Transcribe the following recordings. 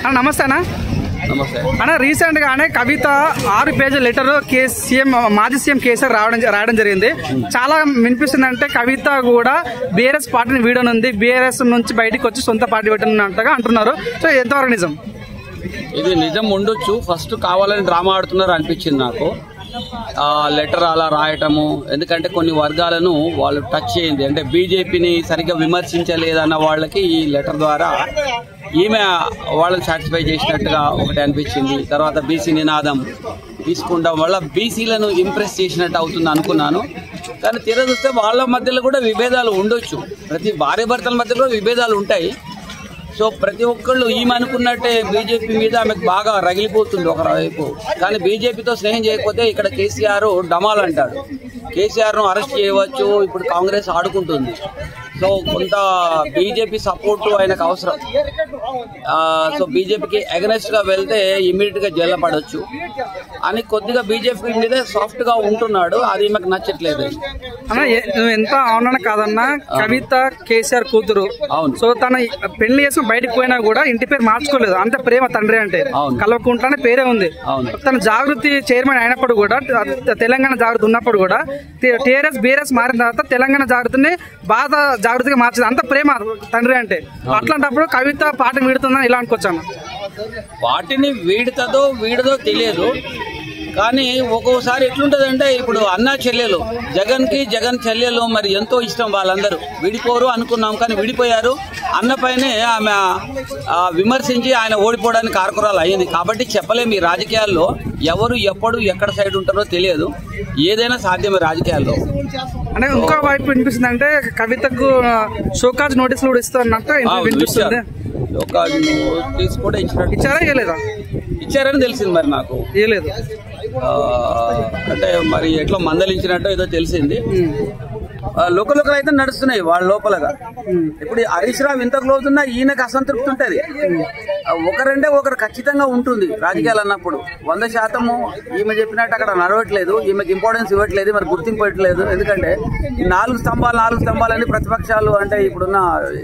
నమస్తే అన్న. నమస్తే అన్న, రీసెంట్ గానే కవిత 6 పేజీల లెటర్ మాజీ సీఎం కేసీఆర్ రాయడం జరిగింది. చాలా వినిపిస్తుంది అంటే కవిత కూడా బీఆర్ఎస్ పార్టీని వీడనుంది, బీఆర్ఎస్ నుంచి బయటకు వచ్చి సొంత పార్టీ పెట్టనున్నట్టుగా అంటున్నారు. సో ఎంతవరకు నిజం? ఇది నిజం ఉండొచ్చు. ఫస్ట్ కావాలని డ్రామా ఆడుతున్నారు అనిపించింది నాకు. లెటర్ అలా రాయటము, ఎందుకంటే కొన్ని వర్గాలను వాళ్ళు టచ్ చేయింది, అంటే బీజేపీని సరిగ్గా విమర్శించలేదన్న వాళ్ళకి ఈ లెటర్ ద్వారా ఈమె వాళ్ళని సాటిస్ఫై చేసినట్టుగా ఒకటి అనిపించింది. తర్వాత బీసీ నినాదం తీసుకుంటాం వల్ల బీసీలను ఇంప్రెస్ చేసినట్టు అవుతుంది అనుకున్నాను. కానీ తీరా చూస్తే వాళ్ళ మధ్యలో కూడా విభేదాలు ఉండొచ్చు. ప్రతి భార్య భర్తల మధ్యలో విభేదాలు ఉంటాయి. సో ప్రతి ఒక్కళ్ళు ఈమె అనుకున్నట్టే బీజేపీ మీద ఆమెకు బాగా రగిలిపోతుంది ఒకవైపు. కానీ బీజేపీతో స్నేహం చేయకపోతే ఇక్కడ కేసీఆర్ డమాల్ అంటాడు. కేసీఆర్ను అరెస్ట్ చేయవచ్చు, ఇప్పుడు కాంగ్రెస్ ఆడుకుంటుంది. సో కొంత బీజేపీ సపోర్టు ఆయనకు అవసరం. సో బీజేపీకి అగెనెస్ట్ గా వెళ్తే ఇమీడియట్ గా జైల్లో పడవచ్చు అని కొద్దిగా బీజేపీ మీద సాఫ్ట్ గా ఉంటున్నాడు. అది మాకు నచ్చట్లేదు. నువ్వు ఎంత అవునన్నా కాదన్నా, కవిత కేసీఆర్ కూతురు. అవును. సో తన పెళ్లి చేసుకుని బయటకు పోయినా కూడా ఇంటి పేరు మార్చుకోలేదు. అంత ప్రేమ తండ్రి అంటే. కల్వకుంట్లనే పేరే ఉంది. తన జాగృతి చైర్మన్ అయినప్పుడు కూడా, తెలంగాణ జాగృతి ఉన్నప్పుడు కూడా టీఆర్ఎస్ బీఆర్ఎస్ మారిన తర్వాత తెలంగాణ జాగృతిని బాధ జాగృతిగా మార్చింది. అంత ప్రేమ తండ్రి అంటే. అట్లాంటప్పుడు కవిత పార్టీని వీడుతుందని ఇలా అనుకోవచ్చాను. పార్టీని వీడదో తెలియదు. కానీ ఒక్కోసారి ఎట్లుంటదంటే, ఇప్పుడు అన్నా చెల్లెలు, జగన్ చెల్లెలు మరి ఎంతో ఇష్టం. వాళ్ళందరూ విడిపోరు అనుకున్నాం, కానీ విడిపోయారు. అన్నపైనే ఆమె విమర్శించి ఆయన ఓడిపోవడానికి కారకురాలు అయింది. కాబట్టి చెప్పలేము. ఈ రాజకీయాల్లో ఎవరు ఎప్పుడు ఎక్కడ సైడ్ ఉంటారో తెలియదు. ఏదైనా సాధ్యమే రాజకీయాల్లో. అంటే ఇంకో వైపు వినిపిస్తుంది అంటే కవితకు షోకాజ్ నోటీసులు కూడా ఇస్తున్నట్టు వినిపిస్తుంది. షోకాజ్ నోటీస్ కూడా ఇచ్చారా ఇవ్వలేదా? ఇచ్చారని తెలిసింది. మరి నాకు ఇవ్వలేదు అంటే మరి ఎట్లా మందలించినట్టు ఏదో తెలిసింది. లోకల్ అయితే నడుస్తున్నాయి వాళ్ళ లోపలగా. ఇప్పుడు హరీష్ రావు ఇంత క్లోజ్ ఉన్నా ఈయనకు అసంతృప్తి ఉంటుంది. ఒకరంటే ఒకరు ఖచ్చితంగా ఉంటుంది రాజకీయాలు అన్నప్పుడు. 100% ఈమె చెప్పినట్టు అక్కడ నడవట్లేదు, ఈమెకి ఇంపార్టెన్స్ ఇవ్వట్లేదు, మరి గుర్తింపు ఇవ్వట్లేదు. ఎందుకంటే ఈ 4 స్తంభాలని ప్రతిపక్షాలు అంటే ఇప్పుడున్న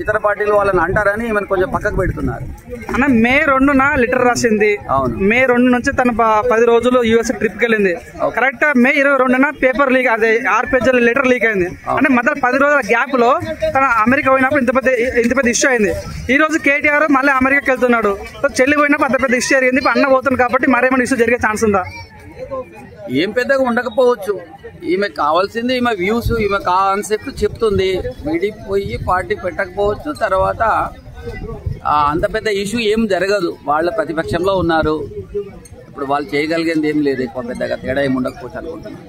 ఇతర పార్టీలు వాళ్ళని అంటారని ఈమెను కొంచెం పక్కకు పెడుతున్నారు. అన్న, May 2న లెటర్ రాసింది. May 2 నుంచి తన 10 రోజులు యూఎస్ ట్రిప్ కి వెళ్ళింది. కరెక్ట్ May 22న పేపర్ లీక్, అదే 6 పేజీల లెటర్ లీక్ అయింది. అంటే మధ్య 10 రోజుల గ్యాప్ లో తన అమెరికా పోయినప్పుడు ఇంత పెద్ద ఇష్యూ అయింది. ఈ రోజు కేటీఆర్ మళ్ళీ అమెరికాకి వెళ్తున్నాడు. చెల్లి పోయినప్పుడు అంత పెద్ద ఇష్యూ జరిగింది. ఇప్పుడు అన్న పోతుంది కాబట్టి మరేమైనా ఇష్యూ జరిగే ఛాన్స్ ఉందా? ఏం పెద్దగా ఉండకపోవచ్చు. ఈమె కావాల్సింది ఈమె వ్యూస్, ఈమె కాన్సెప్ట్ చెప్తుంది. విడిపోయి పార్టీ పెట్టకపోవచ్చు. తర్వాత అంత పెద్ద ఇష్యూ ఏం జరగదు. వాళ్ళ ప్రతిపక్షంలో ఉన్నారు. ఇప్పుడు వాళ్ళు చేయగలిగేది ఏం లేదు. ఎక్కువ పెద్దగా తేడా ఏమి ఉండకపోవచ్చు అనుకుంటున్నాను.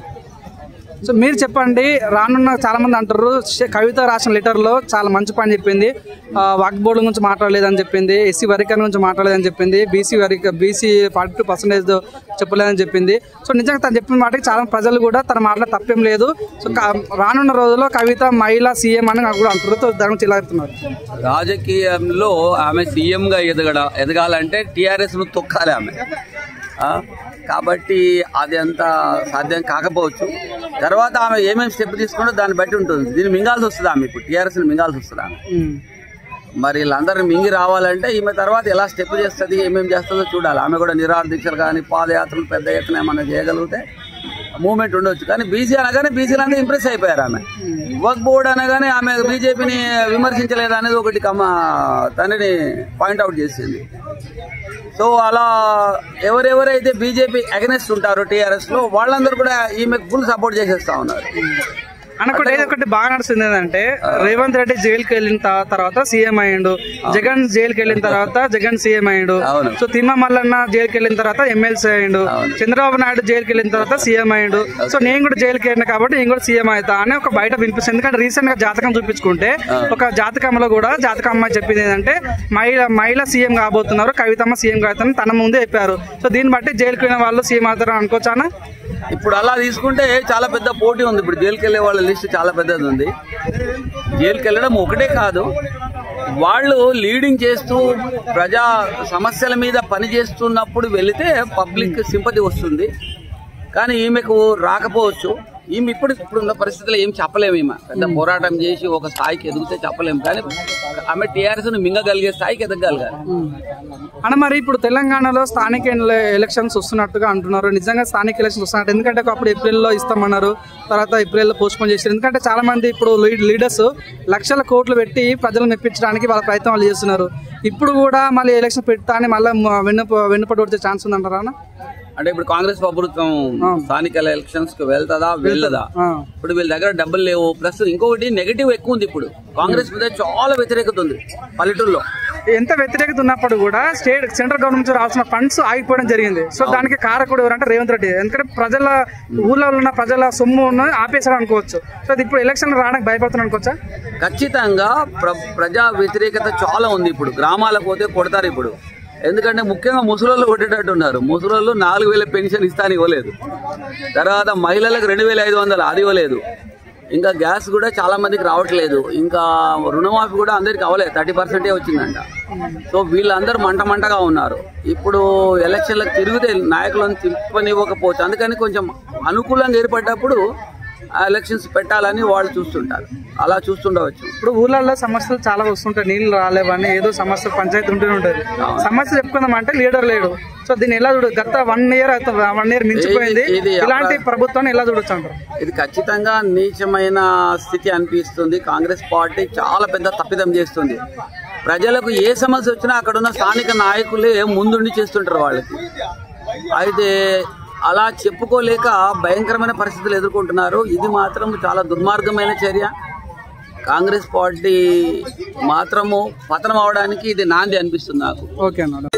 సో మీరు చెప్పండి, రానున్న చాలా మంది అంటారు కవిత రాసిన లెటర్లో చాలా మంచి పని చెప్పింది. వక్ఫ్ బోర్డు గురించి మాట్లాడలేదని చెప్పింది, ఎస్సీ వర్గీకరణ గురించి మాట్లాడలేదని చెప్పింది, బీసీ 42% చెప్పలేదని చెప్పింది. సో నిజంగా తను చెప్పిన మాటకి చాలా ప్రజలు కూడా తన మాటలో తప్పేం లేదు. సో రానున్న రోజుల్లో కవిత మహిళా సీఎం అని నాకు కూడా అంటారు. దాని గురించి ఇలా చెప్తున్నారు. రాజకీయంలో ఆమె సీఎంగా ఎదగాలంటే టీఆర్ఎస్ ను తొక్కాలి ఆమె. కాబట్టి అది అంత సాధ్యం కాకపోవచ్చు. తర్వాత ఆమె ఏమేమి స్టెప్ తీసుకుంటో దాన్ని బట్టి ఉంటుంది. దీన్ని మింగాల్సి వస్తుంది ఆమె. ఇప్పుడు టీఆర్ఎస్ని మింగాల్సి వస్తుంది ఆమె. మరి వీళ్ళందరినీ మింగి రావాలంటే ఈమె తర్వాత ఎలా స్టెప్ చేస్తుంది, ఏమేమి చేస్తుందో చూడాలి. ఆమె కూడా నిరాహార దీక్షలు కానీ పాదయాత్రలు పెద్ద ఎత్తున ఏమన్నా చేయగలిగితే మూవ్మెంట్ ఉండొచ్చు. కానీ బీసీ అనగానే బీసీలందరూ ఇంప్రెస్ అయిపోయారు. ఆమె వక్ఫ్ బోర్డు అనగానే ఆమె బీజేపీని విమర్శించలేదు అనేది ఒకటి తనని పాయింట్అవుట్ చేసింది. సో అలా ఎవరెవరైతే బీజేపీ అగెనెస్ట్ ఉంటారో టీఆర్ఎస్ లో వాళ్ళందరూ కూడా ఈమెకు ఫుల్ సపోర్ట్ చేసేస్తా ఉన్నారు. అనొకటి ఏదొకటి బాగా నడుస్తుంది ఏంటంటే, రేవంత్ రెడ్డి జైలుకి వెళ్ళిన తర్వాత సీఎం అయ్యిండు, జగన్ జైలుకి వెళ్ళిన తర్వాత జగన్ సీఎం అయ్యిండు, సో తిమ్మ మల్లన్న జైలుకి వెళ్ళిన తర్వాత ఎమ్మెల్సీ అయ్యిండు, చంద్రబాబు నాయుడు జైలుకి వెళ్ళిన తర్వాత సీఎం అయ్యిండు. సో నేను కూడా జైలుకి వెళ్ళిన కాబట్టి నేను కూడా సీఎం అవుతా అని ఒక బయట వినిపిస్తుంది. ఎందుకంటే రీసెంట్ గా జాతకం చూపించుకుంటే ఒక జాతకంలో కూడా జాతకమ్మ చెప్పింది ఏంటంటే మహిళ సీఎం కాబోతున్నారు, కవితమ్మ సీఎం కాబోతున్నారు తన ముందే చెప్పారు. సో దీన్ని బట్టి జైలుకి వెళ్ళిన వాళ్ళు సీఎం అవుతారు అనుకోవచ్చానా? ఇప్పుడు అలా తీసుకుంటే చాలా పెద్ద పోటీ ఉంది. ఇప్పుడు జైలుకి వెళ్ళే వాళ్ళ లిస్ట్ చాలా పెద్దది ఉంది. జైలుకి వెళ్ళడం ఒకటే కాదు, వాళ్ళు లీడింగ్ చేస్తూ ప్రజా సమస్యల మీద పని చేస్తున్నప్పుడు వెళితే పబ్లిక్ సింపతి వస్తుంది. కానీ ఈమెకు రాకపోవచ్చు. ఈమె ఇప్పుడున్న పరిస్థితుల్లో ఏం చెప్పలేము. ఈమె పెద్ద పోరాటం చేసి ఒక స్థాయికి ఎదిగితే చెప్పలేము, కానీ ఆమె టీఆర్ఎస్ ను మింగగలిగే స్థాయికి ఎదగగలగాలి. అన్న మరి ఇప్పుడు తెలంగాణలో స్థానిక ఎలక్షన్స్ వస్తున్నట్టుగా అంటున్నారు. నిజంగా స్థానిక ఎలక్షన్స్ వస్తున్నట్టు, ఎందుకంటే అప్పుడు ఏప్రిల్లో ఇస్తామన్నారు, తర్వాత ఏప్రిల్లో పోస్ట్పోన్ చేశారు. ఎందుకంటే చాలా మంది ఇప్పుడు లీడర్స్ లక్షల కోట్లు పెట్టి ప్రజలను మెప్పించడానికి వాళ్ళ ప్రయత్నం వాళ్ళు చేస్తున్నారు. ఇప్పుడు కూడా మళ్ళీ ఎలక్షన్ పెడతా అని మళ్ళీ వెన్నుపడి వచ్చే ఛాన్స్ ఉందంటారా? అంటే ఇప్పుడు కాంగ్రెస్ ప్రభుత్వం స్థానిక ఎలక్షన్స్ కు వెళ్తుందా వెళ్ళదా? ఇప్పుడు వీళ్ళ దగ్గర డబ్బులు లేవు, ప్లస్ ఇంకొకటి నెగటివ్ ఎక్కువ ఉంది. ఇప్పుడు కాంగ్రెస్ మీద చాలా వ్యతిరేకత ఉంది పల్లెటూరులో. ఎంత వ్యతిరేకత ఉన్నప్పుడు కూడా సెంట్రల్ గవర్నమెంట్ నుంచి రావాల్సిన ఫండ్స్ ఆగిపోవడం జరిగింది. సో దానికి కారకుడు ఎవరంటే రేవంత్ రెడ్డి. ఎందుకంటే ప్రజల ఊళ్ళో ఉన్న ప్రజల సొమ్ము ఆపేసాడు అనుకోవచ్చు. సో ఇప్పుడు ఎలక్షన్ రావడానికి భయపడుతున్నా అనుకోవచ్చా? ఖచ్చితంగా ప్రజా వ్యతిరేకత చాలా ఉంది. ఇప్పుడు గ్రామాలకు పోతే కొడతారు. ఇప్పుడు ఎందుకంటే ముఖ్యంగా ముసలోళ్ళు కొట్టేటట్టు ఉన్నారు. ముసలోళ్ళు 4,000 పెన్షన్ ఇస్తాను ఇవ్వలేదు, తర్వాత మహిళలకు 2,500 అది ఇవ్వలేదు, ఇంకా గ్యాస్ కూడా చాలా మందికి రావట్లేదు, ఇంకా రుణమాఫీ కూడా అందరికి అవ్వలేదు, 30% వచ్చిందంట. సో వీళ్ళందరూ మంటగా ఉన్నారు. ఇప్పుడు ఎలక్షన్లకు తిరిగితే నాయకులను తిప్పనివ్వకపోవచ్చు. అందుకని కొంచెం అనుకూలంగా ఏర్పడ్డప్పుడు ఎలక్షన్స్ పెట్టాలని వాళ్ళు చూస్తుంటారు. అలా చూస్తుండవచ్చు. ఇప్పుడు ఊళ్ళల్లో సమస్యలు చాలా వస్తుంటాయి, నీళ్లు రాలేవని ఏదో సమస్య పంచాయతీ ఉంటూనే ఉంటుంది. సమస్య చెప్పుకుందాం అంటే లీడర్ లేడు. సో దీన్ని ఎలా చూడదు? గత 1 ఇయర్ మించిపోయింది, ఇలాంటి ప్రభుత్వాన్ని ఎలా చూడొచ్చు అంటారు? ఇది ఖచ్చితంగా నీచమైన స్థితి అనిపిస్తుంది. కాంగ్రెస్ పార్టీ చాలా పెద్ద తప్పిదం చేస్తుంది. ప్రజలకు ఏ సమస్య వచ్చినా అక్కడ ఉన్న స్థానిక నాయకులే ముందుండి చేస్తుంటారు వాళ్ళకి. అయితే అలా చెప్పుకోలేక భయంకరమైన పరిస్థితులు ఎదుర్కొంటున్నారు. ఇది మాత్రం చాలా దుర్మార్గమైన చర్య. కాంగ్రెస్ పార్టీ మాత్రము పతనం అవడానికి ఇది నాంది అనిపిస్తుంది నాకు. ఓకే అన్న.